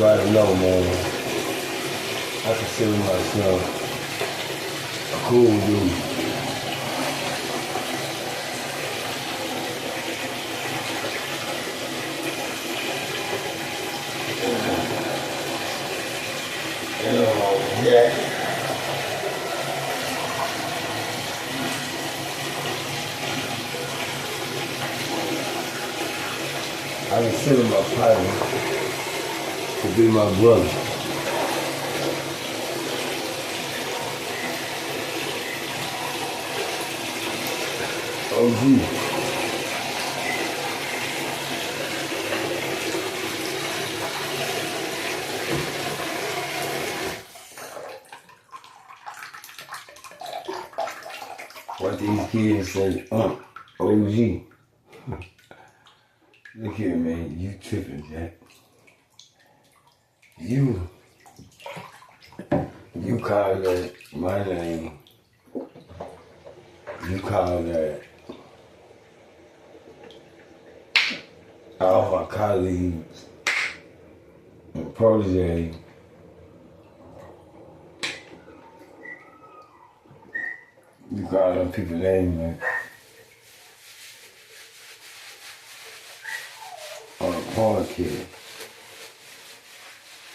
everybody know, man, I consider myself a cool dude. Yeah. I consider my partner to be my brother. OG. What these kids say, OG. Look here, man, you tripping, Jack. You call that my name. You call that all my colleagues and proteges. You call them people names, man. On a podcast.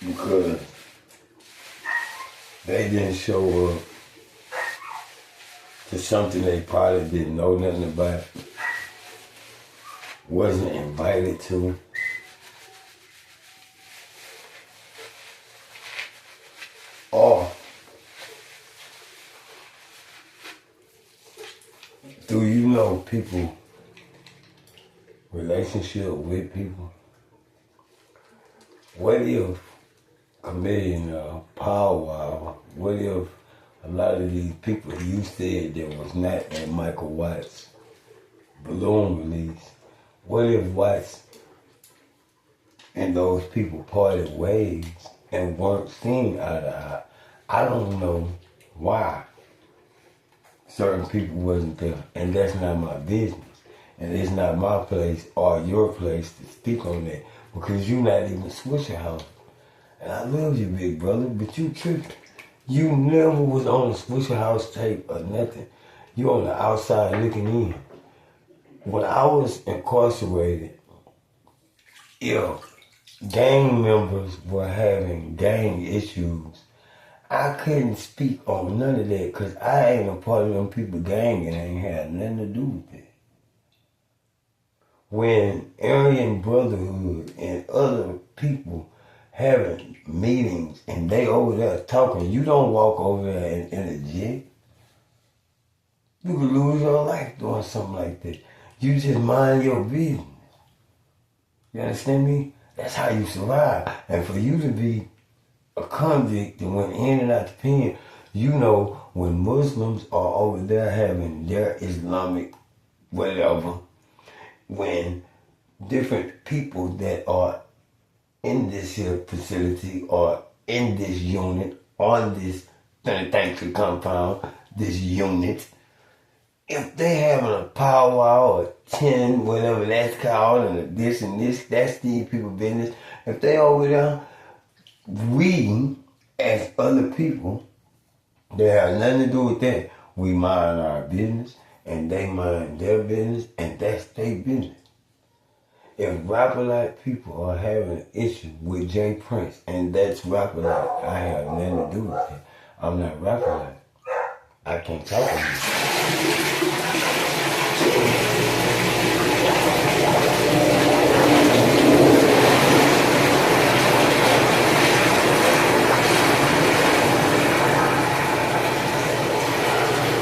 Because they didn't show up to something they probably didn't know nothing about, wasn't invited to. Or do you know people, relationship with people? What if Chameleon, Power, what if a lot of these people you said that was not at Michael Watt's balloon release, what if Watts and those people parted ways and weren't seen eye to eye? I don't know why certain people wasn't there, and that's not my business. And it's not my place or your place to speak on that, because you're not even Swisha house. And I love you, big brother, but you tripping. You never was on the Swisha house tape or nothing. You on the outside looking in. When I was incarcerated, if gang members were having gang issues, I couldn't speak on none of that because I ain't a part of them people gang and ain't had nothing to do with it. When Aryan Brotherhood and other people having meetings and they over there talking, you don't walk over there and interject. You could lose your life doing something like that. You just mind your business. You understand me? That's how you survive. And for you to be a convict and went in and out the pen, you know when Muslims are over there having their Islamic whatever, when different people that are in this here facility or in this unit, on this penitentiary compound, this unit, if they having a powwow or 10, whatever that's called, and this and this, that's these people business. If they over there, we, as other people, they have nothing to do with that. We mind our business, and they mind their business, and that's their business. If Rapper-like people are having an issue with Jay Prince, and that's Rapper-like, I have nothing to do with it. I'm not Rapper-like. I can't talk to you.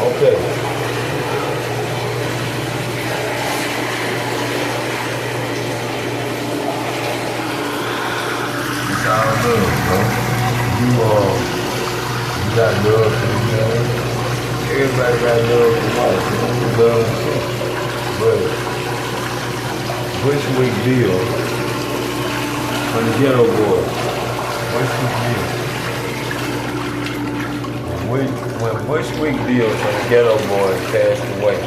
Okay. It's all love, bro. You got love for the game. Everybody got love for life. Love too. But Bushwick Bill from the Ghetto Boys. Bushwick Bill. When Bushwick Bill from the Ghetto Boys passed away,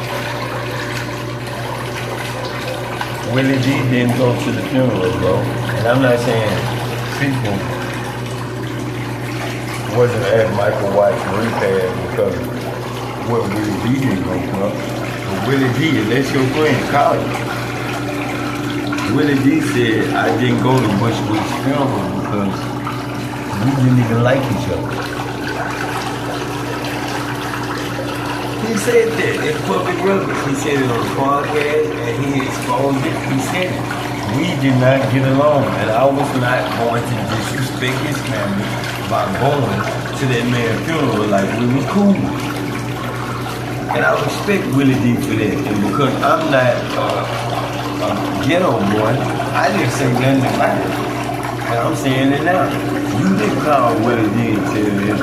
Willie D didn't go to the funeral, bro. And I'm not saying people wasn't at Michael White's repast because what Willie D didn't go from. But Willie D, that's your friend, call him. Willie D said, I didn't go to Bushwick's funeral because we didn't even like each other. He said that in public records. He said it on the podcast and he exposed it. He said it. We did not get along and I was not going to disrespect his family by going to that man's funeral like we was cool. And I respect Willie D for that. And because I'm not a ghetto boy, I didn't say nothing about it. And I'm saying it now. You didn't call Willie D and tell him.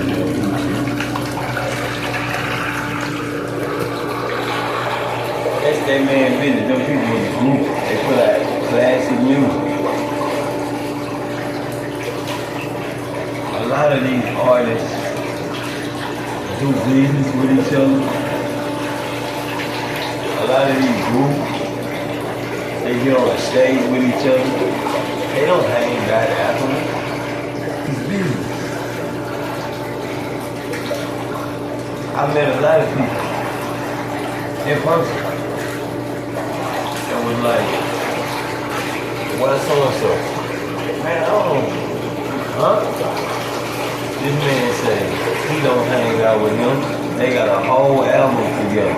That's that man business. Them people in the group, they put out classic music. A lot of these artists do business with each other. A lot of these groups, they get on a stage with each other. They don't hang out afterwards. It's business. I met a lot of people in person. Was like, why so-and-so? Man, I don't, huh? This man said he don't hang out with him. They got a whole album together.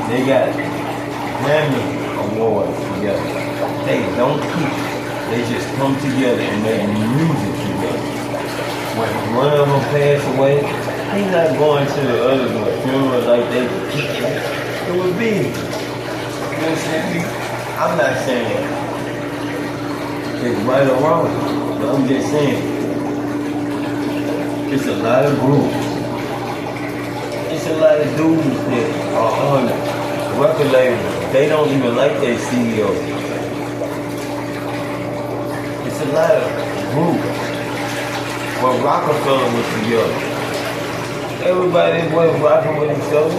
They got Grammy awards together. They don't teach. They just come together and make music together. When one of them passed away, he's not going to the other funeral like they were kicking it. It was big. You know what I'm saying? I'm not saying it's right or wrong, but I'm just saying it's a lot of groups. It's a lot of dudes that are on record labels. They don't even like their CEO. It's a lot of groups. When Rockefeller was together, everybody was rocking with each other.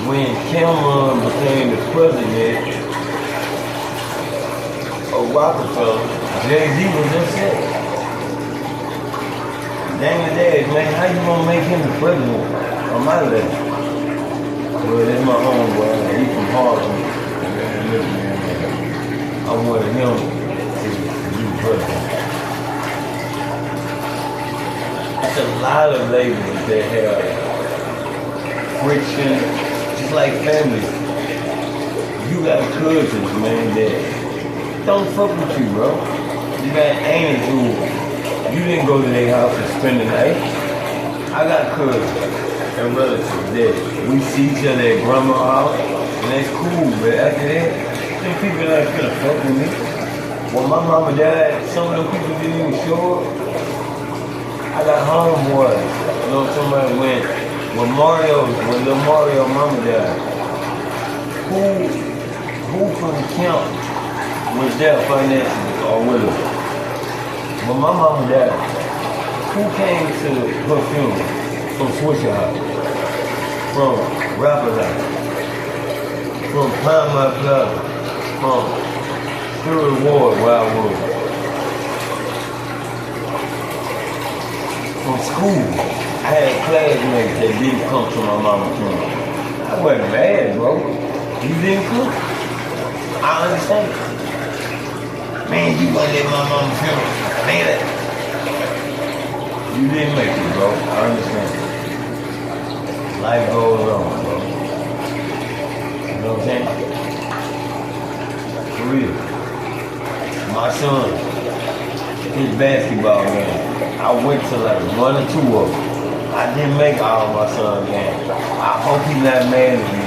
When Cameron became the president of Rockefeller, Jay-Z was upset. Dang it, Dad, man, how you gonna make him the president of my level? Well, that's my homeboy. He's from Harlem. Man, look, man, I wanted him to be president. It's a lot of labels that have friction. Just like family. You got cousins, man, that don't fuck with you, bro. You got aunts who you didn't go to their house and spend the night. I got cousins and relatives that we see each other at grandma's house, and that's cool, but after that, them people not gonna fuck with me. When my mama died, some of them people didn't even show up. I got homeboys. You know, somebody went. When little Mario mama died, who from the camp was there financially or with her? When my mama died, who came to her funeral from Swisha house, from Rapper house, from Pine Plaza, from Spirit Ward, Wildwood, from school? I had classmates that didn't come to my mama's funeral. I wasn't mad, bro. You didn't come. I understand. Man, you wasn't at my mama's funeral. Man, you didn't make it, bro. I understand. Life goes on, bro. You know what I'm saying? For real. My son, his basketball game, I went to like 1 or 2 of them. I didn't make all my son's games. I hope he's not mad at me.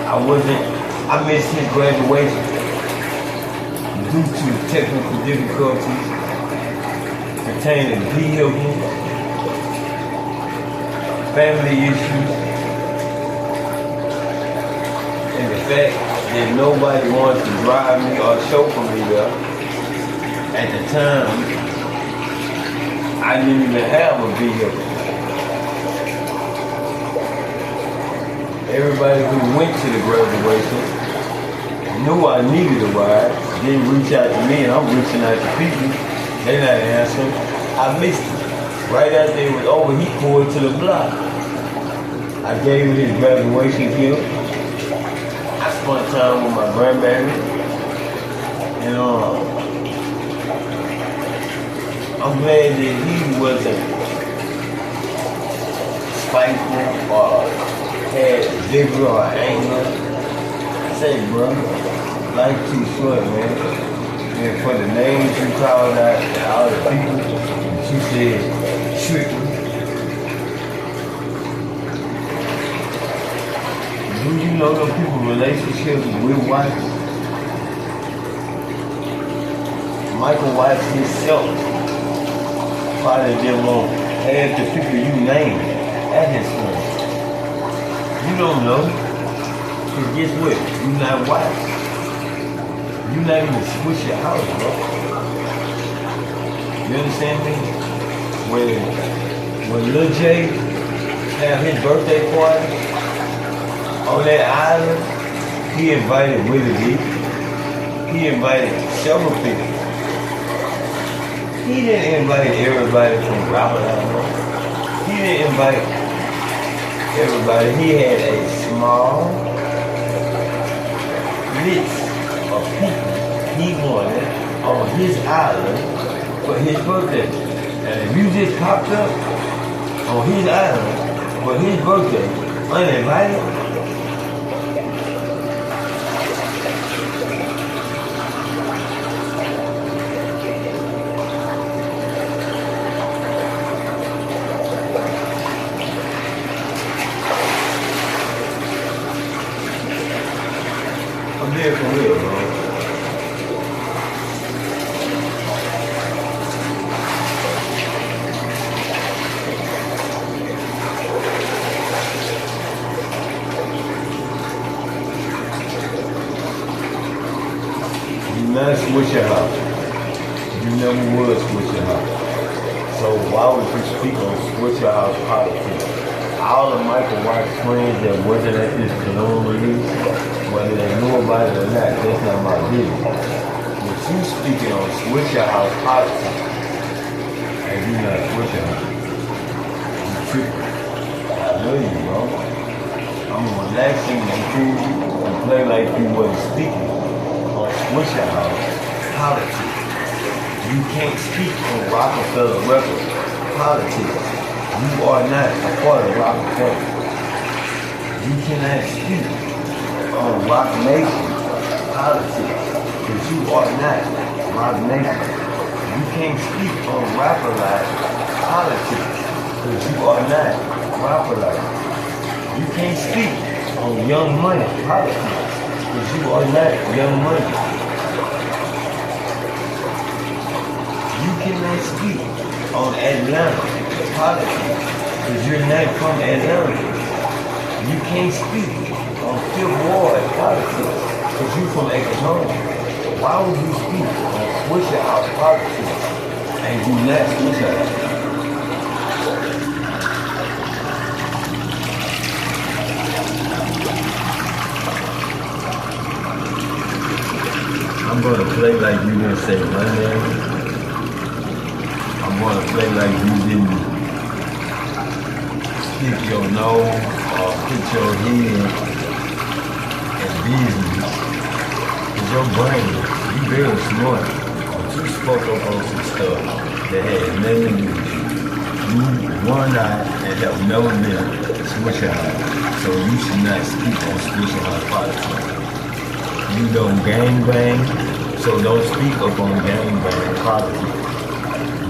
I missed his graduation due to technical difficulties pertaining to vehicles, family issues, and the fact that nobody wanted to drive me or chauffeur me there. At the time, I didn't even have a vehicle. Everybody who went to the graduation knew I needed a ride. didn't reach out to me, and I'm reaching out to people. They not answering. I missed it. Right after it was over, he pulled to the block. I gave him his graduation gift. I spent time with my grandbaby. And I'm glad that he wasn't spiteful or had vigor or anger. I say, bro, life too short, man. And for the names you called out and all the people that you said tricky. Do you know them people's relationships with wives? Michael Watts himself probably didn't want half the people you named at his home. You don't know. Because guess what? You not white. You not even switch your house, bro. You understand me? When Lil J had his birthday party on that island, he invited Willie D. He invited several people. He didn't invite everybody from Rockland. He didn't invite everybody. He had a small list of people he wanted on his island for his birthday. And if you just popped up on his island for his birthday, uninvited, I'm there for real, bro. You not Swisha house. You never was Swisha house. So why would you speak on Swisha house politics? All of Michael White's friends that wasn't at this cologne release, whether they knew about it or not, that's not my business. But you speaking on Swisha house politics, and you not Swisha house. You tripping. I know you, bro. I'm relaxing and cool and play like you wasn't speaking on Swisha house politics. You can't speak on Rockefeller Records politics. You are not a part of Rockefeller. You cannot speak on Rock Nation politics because you are not Rock Nation. You can't speak on Rapper Life politics because you are not Rapper Life. You can't speak on Young Money politics because you are not Young Money. You cannot speak on Atlanta politics because you're not from Atlanta. You can't speak on Fifth Ward politics because you're from Oklahoma. Why would you speak on Swisha house politics and you not Swisha house? I'm going to play like you didn't say my name. I'm going to play like you didn't pick your nose or put your head in business. Because your brain, you very smart, but you spoke up on some stuff that had nothing to do with you. You were not and have never been Swisha house, so you should not speak on Swisha house politics. You don't gangbang, so don't speak up on gangbang politics.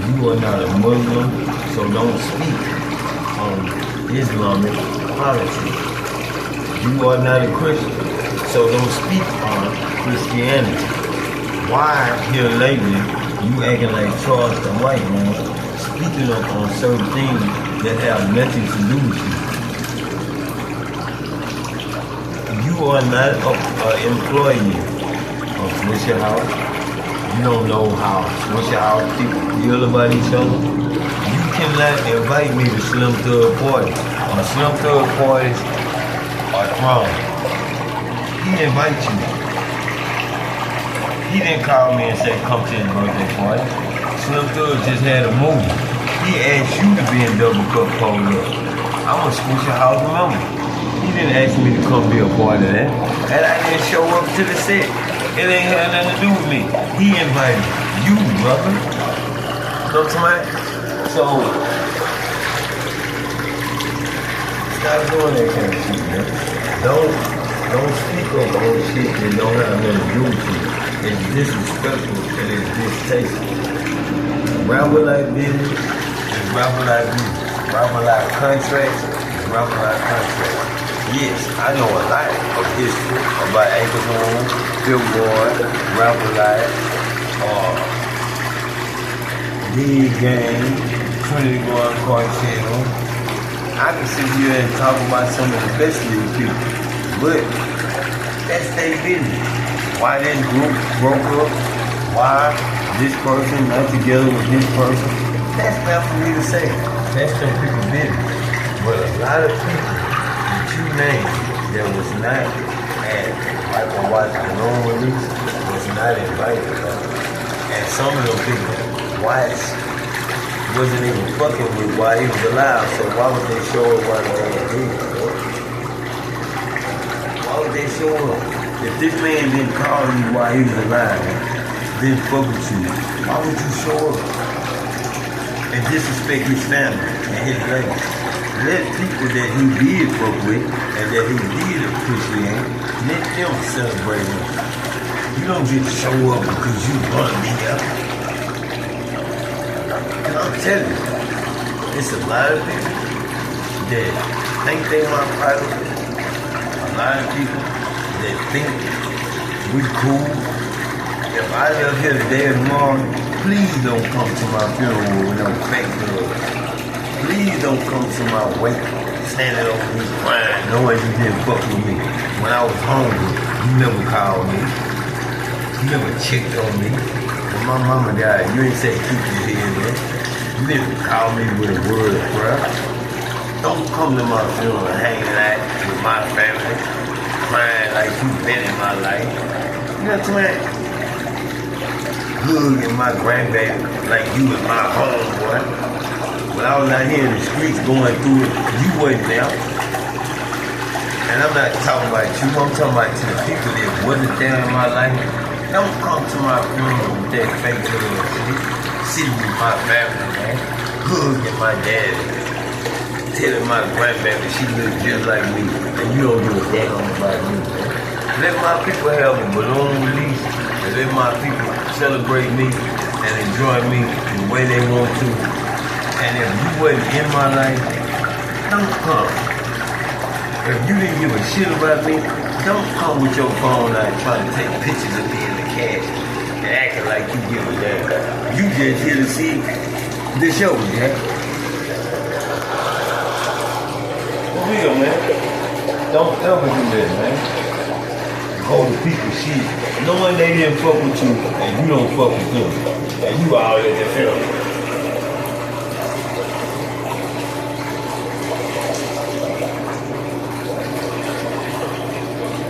You are not a Muslim, so don't speak on Islamic politics. You are not a Christian, so don't speak on Christianity. Why here lately you acting like Charleston White, man, speaking up on certain things that have nothing to do with you? You are not an employee of Swisha house. You don't know how Swisha house people feel about each other. You cannot invite me to Slim Thug parties. Slim Thug parties are crime. He invites you. He didn't call me and say, come to his birthday party. Slim Thug just had a movie. He asked you to be in Double Cup Pull Up. I'm a Swisha house member. He didn't ask me to come be a part of that. And I didn't show up to the set. It ain't had nothing to do with me. He invited you, brother. You know what I'm saying? So, stop doing that kind of shit, man. Don't speak up on shit that don't have nothing to do with you. It's disrespectful and it's distasteful. Rapper like business is rapper like business. Rapper like contracts is rapper like contracts. Yes, I know a lot of history about Acres On, Billboard, Rapper Life, D Game, Trinity One Cartel. I can sit here and talk about some of the best of these people, but that's their business. Why this group broke up? Why this person not together with this person? That's not for me to say. That's some people's business. But a lot of people that you named that was not at Michael Watson's own release was not invited. And some of them people, Watts wasn't even fucking with while he was alive. So why would they show up while they were dead? Why would they show up? If this man didn't call you while he was alive, didn't fuck with you, why would you show up and disrespect his family and his legacy? Let people that he did fuck with and that he did appreciate, let them celebrate him. You don't get to show up because you want to be up. And I'm telling you, it's a lot of people that think they my private. A lot of people that think we cool. If I live here today or tomorrow, please don't come to my funeral with no fake blood. Please don't come to my wake standing over me crying, knowing you didn't fuck with me. When I was hungry, you never called me. You never checked on me. When my mama died, you ain't say keep your head there. You didn't call me with a word of prayer. Don't come to my funeral hanging out with my family, crying like you've been in my life. You know what I'm saying? Hugging my grandbaby like you was my homeboy. When I was out here in the streets going through it, you wasn't there. And I'm not talking about you, I'm talking about to the people that wasn't there in my life. Don't come to my funeral with that fake little shit. Sitting with my family, man. Hugging my daddy. Telling my grandbaby she looks just like me. And you don't give a damn about me, man. Let my people have a balloon release. And let my people celebrate me and enjoy me the way they want to. And if you wasn't in my life, don't come. If you didn't give a shit about me, don't come with your phone out trying to take pictures of me in the cash and acting like you give a damn. You just here to see the show, Jack. For real, man. Don't ever do that, man. Hold the people shit, knowing they didn't fuck with you and you don't fuck with them, and you all in the film.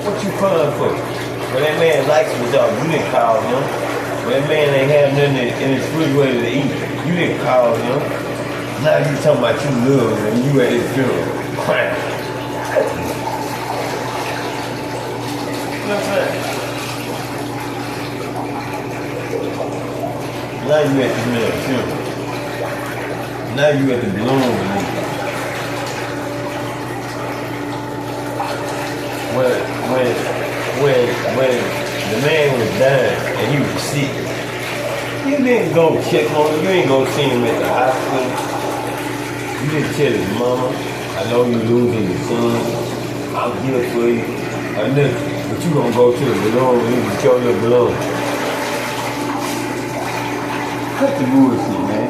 What you crying for? When that man likes was up, you didn't call him. When that man ain't have nothing in his refrigerator to eat, you didn't call him. Now you talking about you love him and you at his funeral crying. Now you at the middle of the funeral. Now you at the balloon release. When the man was dying and he was sick, you didn't go check on him. You ain't go see him at the hospital. You didn't tell his mama, I know you losing your son. I'm here for you. I know. But you gonna go to the balloon and you can show your balloon. Cut the bullshit, man.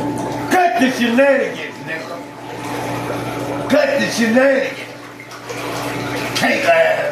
Cut the shenanigans, nigga. Cut the shenanigans. Can't laugh.